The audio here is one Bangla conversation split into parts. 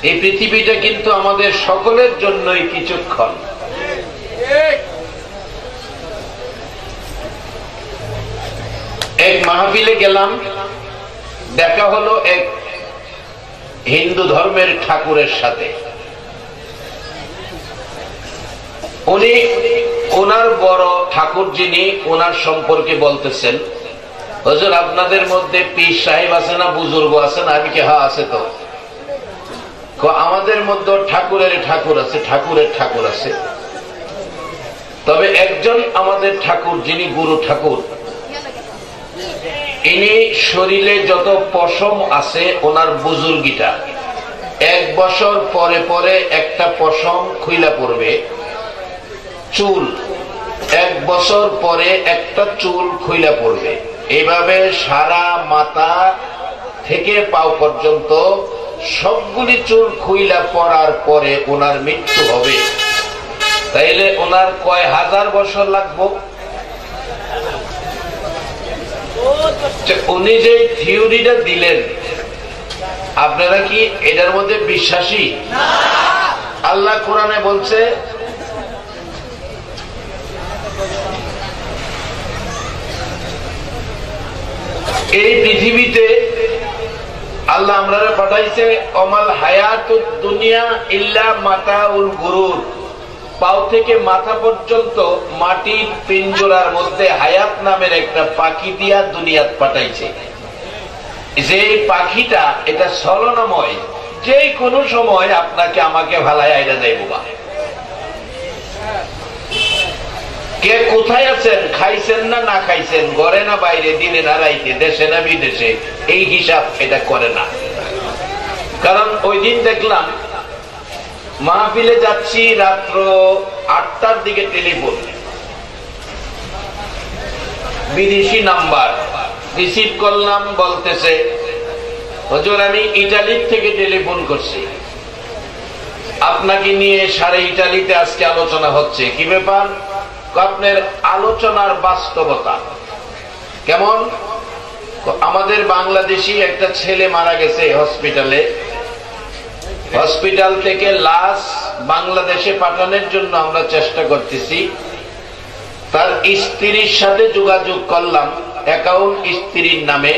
এই পৃথিবীটা কিন্তু আমাদের সকলের জন্যই কিছুক্ষণ। এক মাহফিলে গেলাম, দেখা হলো এক হিন্দু ধর্মের ঠাকুরের সাথে। উনি ওনার বড় ঠাকুর যিনি, ওনার সম্পর্কে বলতেছেন, হুজুর আপনাদের মধ্যে পীর সাহেব আছে না, বুজুর্গ আছে না? আমি কি হ্যাঁ আছে। তো আমাদের মধ্যে ঠাকুরের ঠাকুর আছে, ঠাকুরের ঠাকুর আছে, তবে একজন আমাদের ঠাকুর যিনি গুরু ঠাকুর, ইনি শরীরে যত পশম আছে ওনার বুজুর্গিটা 1 বছর পরে পরে একটা পশম খুইলা পড়বে, চুল 1 বছর পরে একটা চুল খুইলা পড়বে, এইভাবে সারা মাথা থেকে পাও পর্যন্ত সবগুলি চুল খুইলা পড়ার পরে ওনার মৃত্যু হবে। তাইলে ওনার কয় হাজার বছর লাগবে? উনি যে থিওরিটা দিলেন, আপনারা কি এটার মধ্যে বিশ্বাসী? আল্লাহ কোরআনে বলছে, এই পৃথিবীতে আল্লাহ আমরা পাঠাইছে অমাল হায়াতুদ দুনিয়া ইল্লা মাতাউল গুরুর। পাও থেকে মাথা পর্যন্ত মাটির পিঞ্জরার মধ্যে হায়াত নামের একটা পাখি দিয়া দুনিয়াত পাঠাইছে। যে পাখিটা এটা ছলনাময়, যে কোনো সময় আপনাকে আমাকে ভালায় আইরা যাইব। কে কোথায় আছেন, খাইছেন না না খাইছেন, ঘরে না বাইরে, দিনে না রাইতে, দেশে না বিদেশে, এই হিসাব এটা করে না। কারণ ওই দিন দেখলাম মাহফিলে যাচ্ছি, রাত্র 8টার দিকে টেলিফোন, বিদেশি নাম্বার রিসিভ করলাম, বলতেছে হুজুর আমি ইটালির থেকে টেলিফোন করছি, আপনাকে নিয়ে সারা ইটালিতে আজকে আলোচনা হচ্ছে। কি ব্যাপার? আপনার আলোচনার বাস্তবতা কেমন? আমাদের বাংলাদেশি একটা ছেলে মারা গেছে হসপিটালে, হসপিটাল থেকে লাশ বাংলাদেশে পাঠানোর জন্য আমরা চেষ্টা করতেছি। তার স্ত্রীর সাথে যোগাযোগ করলাম, অ্যাকাউন্ট স্ত্রীর নামে,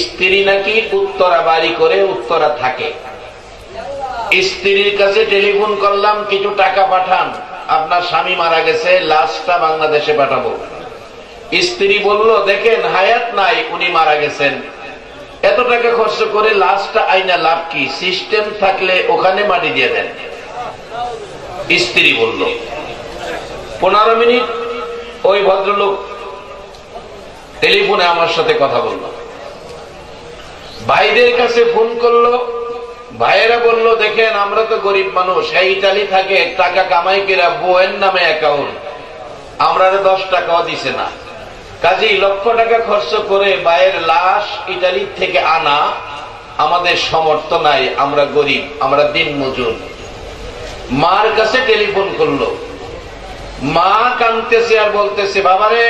স্ত্রী নাকি উত্তরা বাড়ি করে উত্তরা থাকে। স্ত্রীর কাছে টেলিফোন করলাম, কিছু টাকা পাঠান, আপনার স্বামী মারা গেছে, লাশটা বাংলাদেশে পাঠাবো। স্ত্রী বলল দেখেন হায়াত নাই, উনি মারা গেছেন, এত টাকা খরচ করে লাশটা আইনা লাভ কি, সিস্টেম থাকলে ওখানে মাটি দিয়ে দেন। স্ত্রী বলল। 15 মিনিট ওই ভদ্রলোক টেলিফোনে আমার সাথে কথা বলল, ভাইদের কাছে ফোন করলো, ভাইয়েরা বলল দেখেন আমরা তো গরিব মানুষ, এই ইটালি থাকে, টাকা কামাই করে বউয়ের নামে অ্যাকাউন্ট, আমরা 10 টাকাও দিছে না, কাজেই লক্ষ টাকা খরচ করে ভাইয়ের লাশ ইটালি থেকে আনা আমাদের সামর্থ্য নাই, আমরা গরিব, আমরা দিন মজুর। মার কাছে টেলিফোন করলো, মা কাঁদতেছে আর বলতেছে বাবারে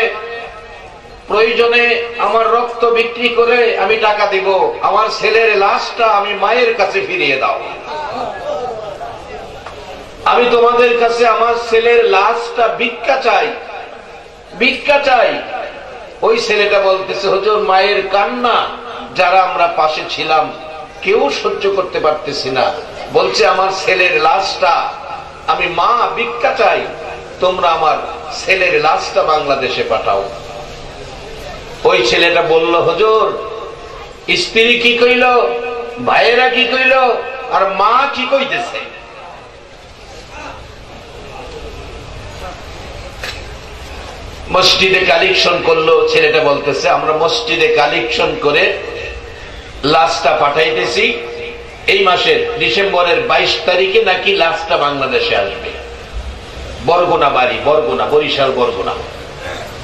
প্রয়োজনে আমার রক্ত বিক্রি করে আমি টাকা দিব, আমার ছেলের লাশটা আমি মায়ের কাছে ফিরিয়ে দাও, আমি তোমাদের কাছে আমার ছেলের লাশটা ভিক্ষা চাই, ভিক্ষা চাই। ওই ছেলেটা বলতেছে হুজুর মায়ের কান্না যারা আমরা পাশে ছিলাম কেউ সহ্য করতে পারতেছি না, বলছে আমার ছেলের লাশটা আমি, মা ভিক্ষা চাই, তোমরা আমার ছেলের লাশটা বাংলাদেশে পাঠাও। ওই ছেলেটা বলল হুজুর স্ত্রী কি কইল, ভাইয়েরা কি কইল, আর মা কি কইতেছে? মসজিদে কালেকশন করলো, ছেলেটা বলতেছে আমরা মসজিদে কালেকশন করে লাশটা পাঠাইতেছি, এই মাসের ডিসেম্বরের 22 তারিখে নাকি লাশটা বাংলাদেশে আসবে। বরগুনা বাড়ি, বরগুনা, বরিশাল বরগুনা,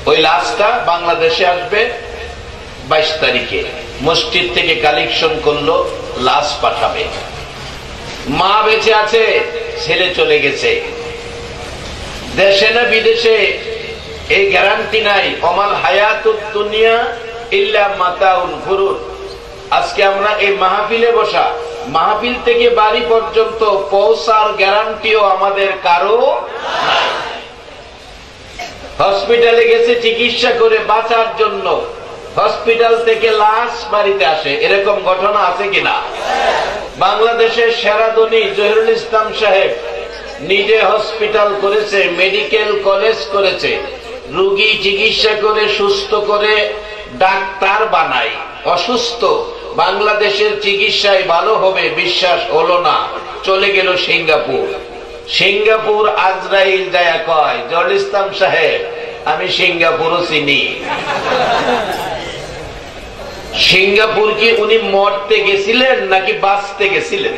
ওই লাশটা বাংলাদেশে আসবে 22 তারিখে। মসজিদ থেকে কালেকশন করলো, লাশ পাঠাবে। মা বেঁচে আছে, ছেলে চলে গেছে, দেশে না বিদেশে এই গ্যারান্টি নাই। অমাল হায়াতুদ দুনিয়া ইল্লা মাতাউল গুরুর। আজকে আমরা এই মাহফিলে বসা মাহফিল থেকে বাড়ি পর্যন্ত পৌঁছার গ্যারান্টিও আমাদের কারো নাই। হসপিটালে গেছে চিকিৎসা করে বাঁচার জন্য, হসপিটাল থেকে লাশ বাড়িতে আসে, এরকম ঘটনা আছে কিনা? বাংলাদেশের সেরা ধনী জহিরুল ইসলাম সাহেব নিজে হসপিটাল করেছে, মেডিকেল কলেজ করেছে, রোগী চিকিৎসা করে সুস্থ করে ডাক্তার বানায়। অসুস্থ বাংলাদেশের চিকিৎসায় ভালো হবে বিশ্বাস হলো না, চলে গেল সিঙ্গাপুর। সিঙ্গাপুর আজরাইল যায় কয়, জহিরুল ইসলাম সাহেব আমি সিঙ্গাপুরও চিনি। সিঙ্গাপুর কি উনি মরতে গেছিলেন নাকি বাঁচতে গেছিলেন?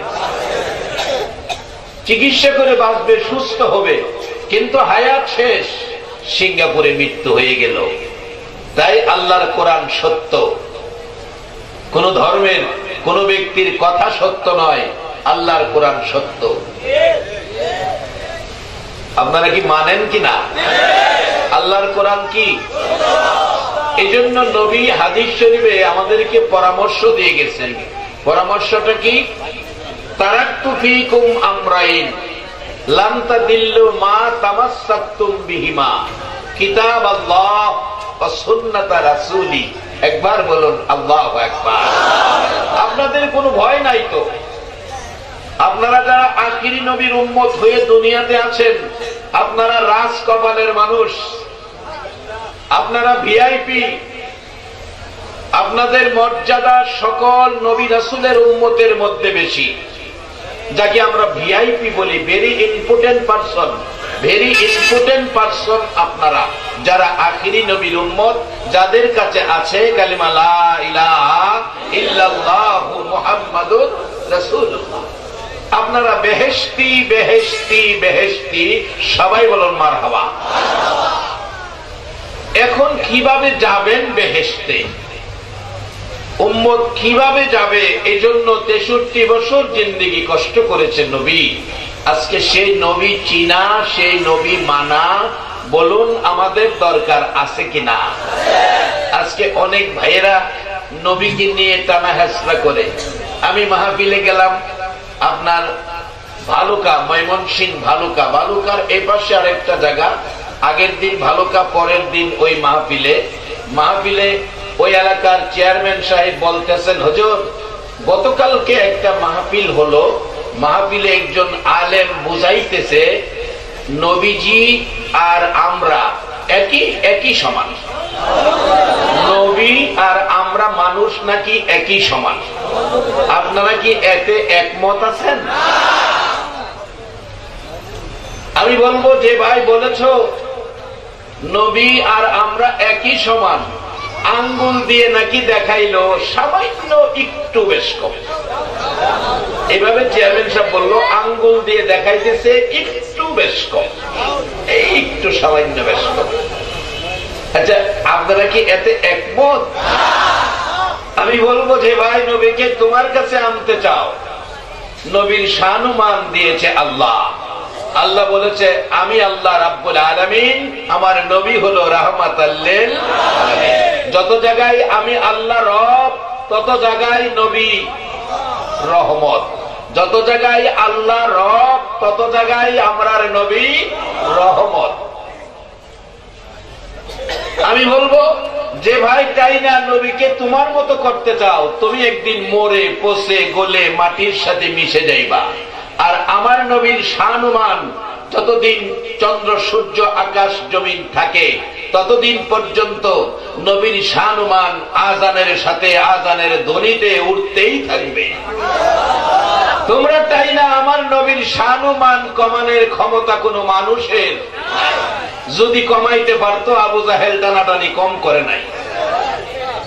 চিকিৎসা করে বাঁচবে, সুস্থ হবে, কিন্তু হায়াত শেষ, সিঙ্গাপুরে মৃত্যু হয়ে গেল। তাই আল্লাহর কোরআন সত্য, কোন ধর্মের কোন ব্যক্তির কথা সত্য নয়, আল্লাহর কোরআন সত্য। আপনারা কি মানেন কিনা? আল্লাহর কোরআন কি? এই জন্য নবী হাদিস শরীফে আমাদেরকে পরামর্শ দিয়ে গেছেন। পরামর্শটা কি? তারাকতু ফীকুম আমরাইন লান তাদিল্লু মা তামাসসাকতুম বিহিমা কিতাবাল্লাহ ওয়া সুন্নাতা রাসূলি। একবার বলুন আল্লাহু আকবার। আপনাদের কোনো ভয় নাই তো? আপনারা যারা আখিরি নবীর উম্মত হয়ে দুনিয়াতে আছেন, আপনারা রাজ কপালের মানুষ, আপনারা ভিআইপি, আপনাদের মর্যাদা সকল নবী রাসূলের উম্মতের মধ্যে বেশি, যাকে আমরা ভিআইপি বলি, very important person, very important person. আপনারা যারা আখিরি নবীর উম্মত, যাদের কাছে আছে কালিমা লা ইলাহা ইল্লাল্লাহু মুহাম্মাদুর রাসূলুল্লাহ, আপনারা বেহেশতি বেহেশতি বেহেশতি, সবাই বলুন মারহাবা। এখন কিভাবে যাবেন বেহেশতে? উম্মত কিভাবে যাবে? এই জন্য 63 বছর জিন্দেগি কষ্ট করেছে নবী। আজকে সেই নবী চিনা, সেই নবী মানা, বলুন আমাদের দরকার আছে কিনা? আজকে অনেক ভাইয়েরা নবীকে নিয়ে টানা হেসরা করে। আমি মাহফিলে গেলাম আপনার ভালুকা, ময়মনসিংহ ভালুকা, ভালুকার এই পাশে আরেকটা জায়গা। আগের দিন ভালুকা, পরের দিন ওই মাহফিলে ওই এলাকার চেয়ারম্যান সাহেব বলতেছেন, হুজুর গতকালকে একটা মাহফিল হলো, মাহফিলে একজন আলেম বুঝাইতেছে নবীজি আর আমরা একই সমান। নবী আর আমরা মানুষ নাকি একই সমান? আপনারা কি এতে একমত আছেন? আমি বলবো যে ভাই বলেছ নবী আর আমরা একই সমান, আঙ্গুল দিয়ে নাকি দেখাইলো সামান্য একটু বেশ কম। এভাবে চেয়ারম্যান সাহেব বললো আঙ্গুল দিয়ে দেখাইতেছে একটু বেশ কম, এই একটু সামান্য বেশ কম। আচ্ছা আপনারা কি এতে একমত? আমি বলবো যে ভাই নবীকে তোমার কাছে আনতে চাও, নবীর শানুমান দিয়েছে আল্লাহ। আল্লাহ বলেছে আমি আল্লাহ রাব্বুল আলামিন, আমার নবী হলো রাহমাতাল লিল আলামিন। যত জায়গায় আমি আল্লাহ রব, তত জায়গায় নবী রহমত। যত জায়গায় আল্লাহ রব, তত জায়গায় আমরার নবী রহমত। আমি বলবো যে ভাই তাই না নবীকে তোমার মতো করতে চাও, তুমি একদিন মরে পচে গলে মাটির সাথে মিশে যাইবা। আর আমার নবীর শানুমান যতদিন চন্দ্র সূর্য আকাশ জমিন থাকে, ততদিন পর্যন্ত নবীর শানুমান আজানের সাথে আজানের ধ্বনিতে উঠতেই থাকবে। তোমরা তাই না আমার নবীর শানুমান কমানোর ক্ষমতা কোন মানুষের? যদি কমাইতে পারতো আবু জাহেল টানাটানি কম করে নাই।